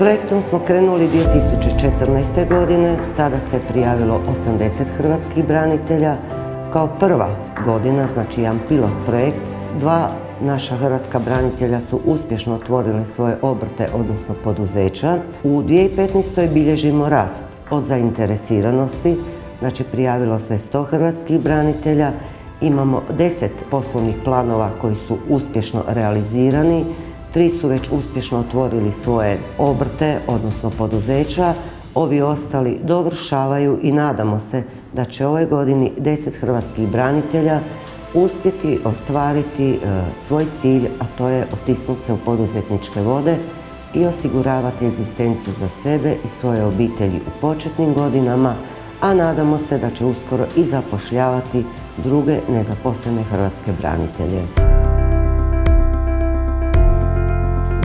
projektom smo krenuli 2014. godine, tada se prijavilo 80 hrvatskih branitelja. Kao prva godina, znači jedan pilot projekt, dva naša hrvatska branitelja su uspješno otvorili svoje obrte, odnosno poduzeća. U 2015. bilježimo rast od zainteresiranosti, znači prijavilo se 100 hrvatskih branitelja, imamo 10 poslovnih planova koji su uspješno realizirani, 3 su već uspješno otvorili svoje obrte, odnosno poduzeća, ovi ostali dovršavaju i nadamo se da će ove godini 10 hrvatskih branitelja uspjeti ostvariti svoj cilj, a to je otisnuti se u poduzetničke vode i osiguravati egzistenciju za sebe i svoje obitelji u početnim godinama, a nadamo se da će uskoro i zapošljavati druge nezaposlene hrvatske branitelje.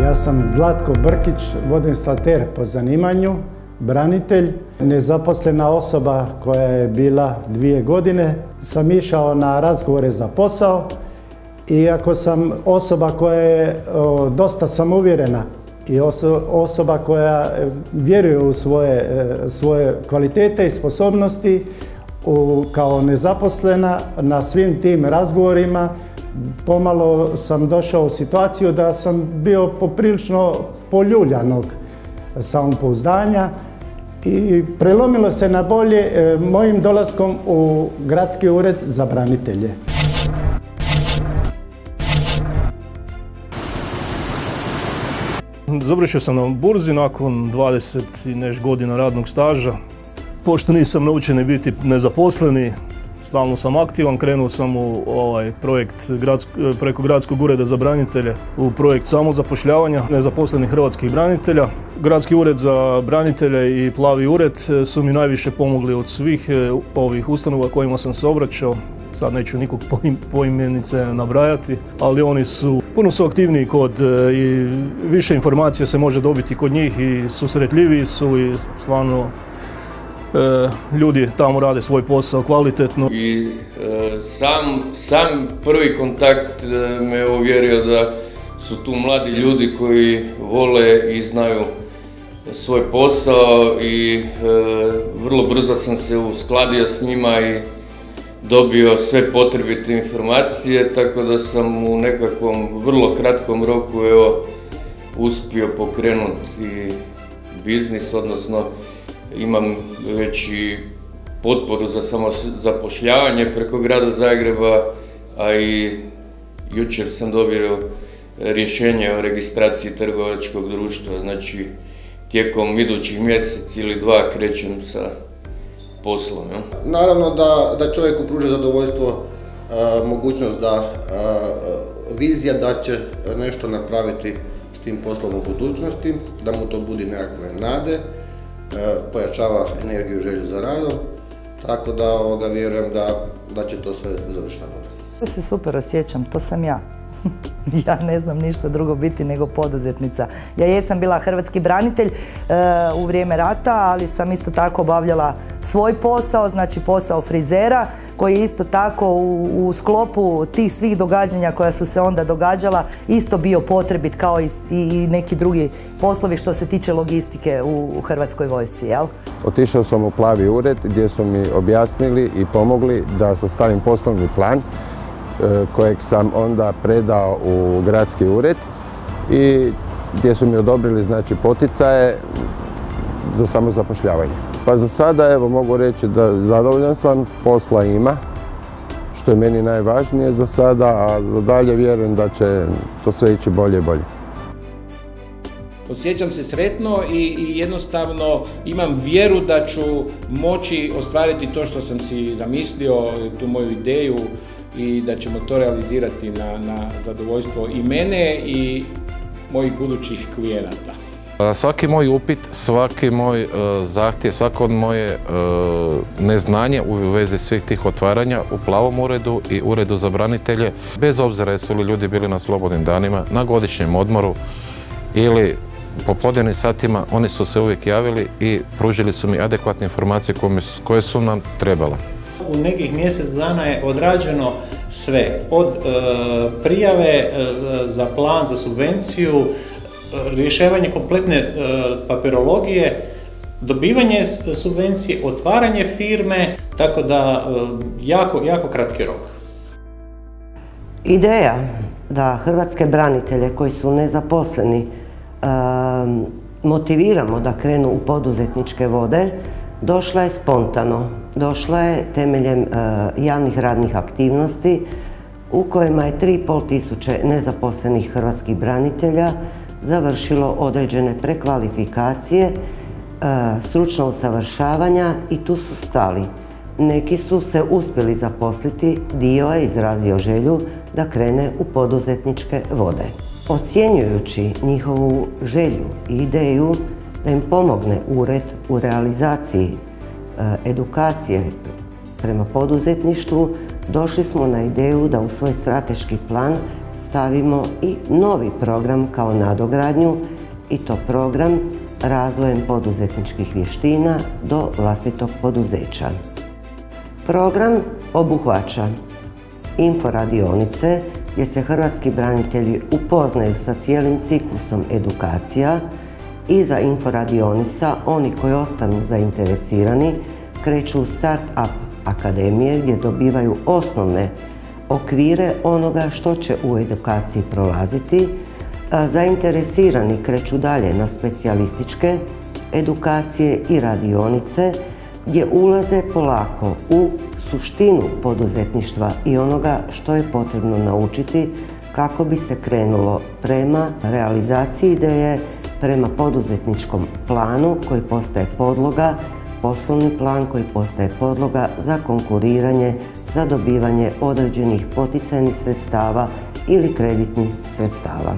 Ja sam Zlatko Brkić, vodoinstalater po zanimanju, branitelj, nezaposlena osoba koja je bila 2 godine. Sam išao na razgovore za posao, iako sam osoba koja je dosta samouvjerena i osoba koja vjeruje u svoje kvalitete i sposobnosti, kao nezaposlena na svim tim razgovorima pomalo sam došao u situaciju da sam bio poprilično poljuljanog samopouzdanja i prelomilo se na bolje mojim dolaskom u Gradski ured za branitelje. Završio sam na burzi nakon 20 i nešto godina radnog staža. Pošto nisam naučen biti nezaposleni, stalno sam aktivan, krenuo sam u ovaj projekt preko Gradskog ureda za branitelje, u projekt samozapošljavanja nezaposlenih hrvatskih branitelja. Gradski ured za branitelje i Plavi ured su mi najviše pomogli od svih ovih ustanova kojima sam se obraćao. Sad neću nikog poimenice nabrajati, ali oni su puno su aktivniji i više informacija se može dobiti kod njih i susretljiviji su i stvarno ljudi tamo rade svoj posao kvalitetno. I sam prvi kontakt me uvjerio da su tu mladi ljudi koji vole i znaju svoj posao i vrlo brzo sam se uskladio s njima i dobio sve potrebite informacije, tako da sam u nekakvom vrlo kratkom roku uspio pokrenuti biznis, odnosno imam već i potporu za samozapošljavanje preko Grada Zagreba, a i jučer sam dobio rješenje o registraciji trgovačkog društva, znači tijekom idućih mjesec ili dva krećem sa poslom. Naravno da čovjeku pruža zadovoljstvo, mogućnost da vizija da će nešto napraviti s tim poslom u budućnosti, da mu to budi nekakve nade, pojačava energiju i želju za radom, tako da vjerujem da će to sve završiti dobro. Ja se super osjećam, to sam ja. Ja ne znam ništa drugo biti nego poduzetnica. Ja jesam bila hrvatski branitelj u vrijeme rata, ali sam isto tako obavljala svoj posao, znači posao frizera, koji je isto tako u sklopu tih svih događanja koja su se onda događala isto bio potrebit kao i neki drugi poslovi što se tiče logistike u Hrvatskoj vojsci, jel? Otišao sam u Plavi ured gdje su mi objasnili i pomogli da sastavim poslovni plan kojeg sam onda predao u Gradski ured i gdje su mi odobrili znači poticaje za samozapošljavanje. Pa za sada evo mogu reći da zadovoljan sam, posla ima, što je meni najvažnije za sada, a za dalje vjerujem da će to sve ići bolje i bolje. Osjećam se sretno i jednostavno imam vjeru da ću moći ostvariti to što sam si zamislio, tu moju ideju, i da ćemo to realizirati na zadovoljstvo i mene i mojih budućih klijenata. Svaki moj upit, svaki moj zahtjev, svako moje neznanje u vezi svih tih otvaranja u Plavom uredu i uredu za branitelje, bez obzira jesu li ljudi bili na slobodnim danima, na godišnjem odmoru ili popodnevnim satima, oni su se uvijek javili i pružili su mi adekvatne informacije koje su nam trebale. U nekih mjesec dana je odrađeno sve, od prijave za plan, za subvenciju, rješavanje kompletne papirologije, dobivanje subvencije, otvaranje firme, tako da jako kratki rok. Ideja da hrvatske branitelje koji su nezaposleni motiviramo da krenu u poduzetničke vode, došla je spontano. Došla je temeljem javnih radnih aktivnosti u kojima je 3.500 nezaposlenih hrvatskih branitelja završilo određene prekvalifikacije, stručna usavršavanja i tu su stali. Neki su se uspjeli zaposliti, dio je izrazio želju da krene u poduzetničke vode. Ocjenjujući njihovu želju i ideju da im pomogne ured u realizaciji edukacije prema poduzetništvu, došli smo na ideju da u svoj strateški plan stavimo i novi program kao nadogradnju, i to program razvojem poduzetničkih vještina do vlastitog poduzeća. Program obuhvaća inforadionice gdje se hrvatski branitelji upoznaju sa cijelim ciklusom edukacija. Iza inforadionica oni koji ostanu zainteresirani kreću u Start-up akademije gdje dobivaju osnovne okvire onoga što će u edukaciji prolaziti. Zainteresirani kreću dalje na specijalističke edukacije i radionice gdje ulaze polako u suštinu poduzetništva i onoga što je potrebno naučiti kako bi se krenulo prema realizaciji ideje, prema poduzetničkom planu koji postaje podloga, poslovni plan koji postaje podloga za konkuriranje, za dobivanje određenih poticajnih sredstava ili kreditnih sredstava.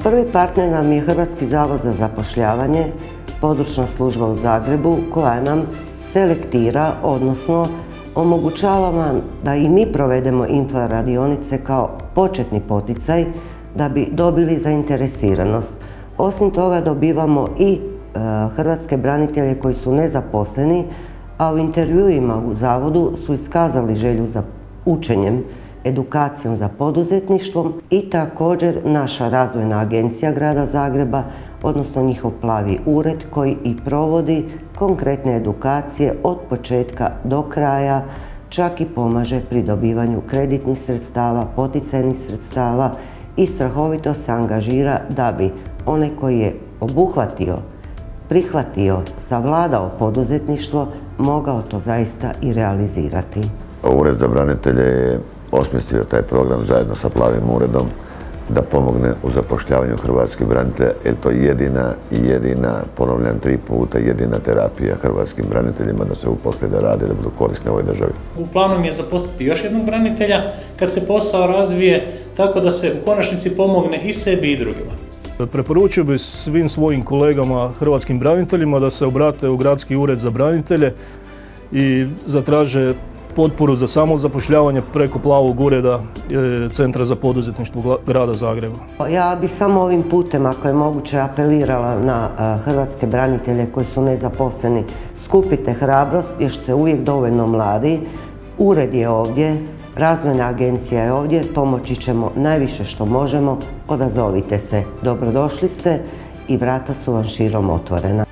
Prvi partner nam je Hrvatski zavod za zapošljavanje, područna služba u Zagrebu koja nam selektira, odnosno omogućava nam da i mi provedemo inforadionice kao početni poticaj da bi dobili zainteresiranost. Osim toga dobivamo i hrvatske branitelje koji su nezaposleni, a u intervjuima u zavodu su iskazali želju za učenjem, edukacijom za poduzetništvom i također naša razvojna agencija Grada Zagreba, odnosno njihov plavi ured koji i provodi konkretne edukacije od početka do kraja, čak i pomaže pri dobivanju kreditnih sredstava, poticajnih sredstava i strahovito se angažira da bi onaj koji je obuhvatio, prihvatio, savladao poduzetništvo mogao to zaista i realizirati. Ured za branitelje je osmislio taj program zajedno sa plavim uredom da pomogne u zapošljavanju hrvatskih branitelja, jer to je jedina, ponavljam 3 puta, jedina terapija hrvatskim braniteljima da se uposle, da rade, da budu korisni ovoj državi. U planu mi je zaposliti još jednog branitelja kad se posao razvije tako da se u konačnici pomogne i sebi i drugima. Preporučio bih svim svojim kolegama hrvatskim braniteljima da se obrate u Gradski ured za branitelje i zatraže potporu za samozapošljavanje preko plavog ureda Centra za poduzetništvo Grada Zagreba. Ja bih samo ovim putem, ako je moguće, apelirala na hrvatske branitelje koji su nezaposleni. Skupite hrabrost jer ste uvijek dovoljno mladi. Ured je ovdje, razvojna agencija je ovdje, pomoći ćemo najviše što možemo. Odazovite se, dobrodošli ste i vrata su vam širom otvorena.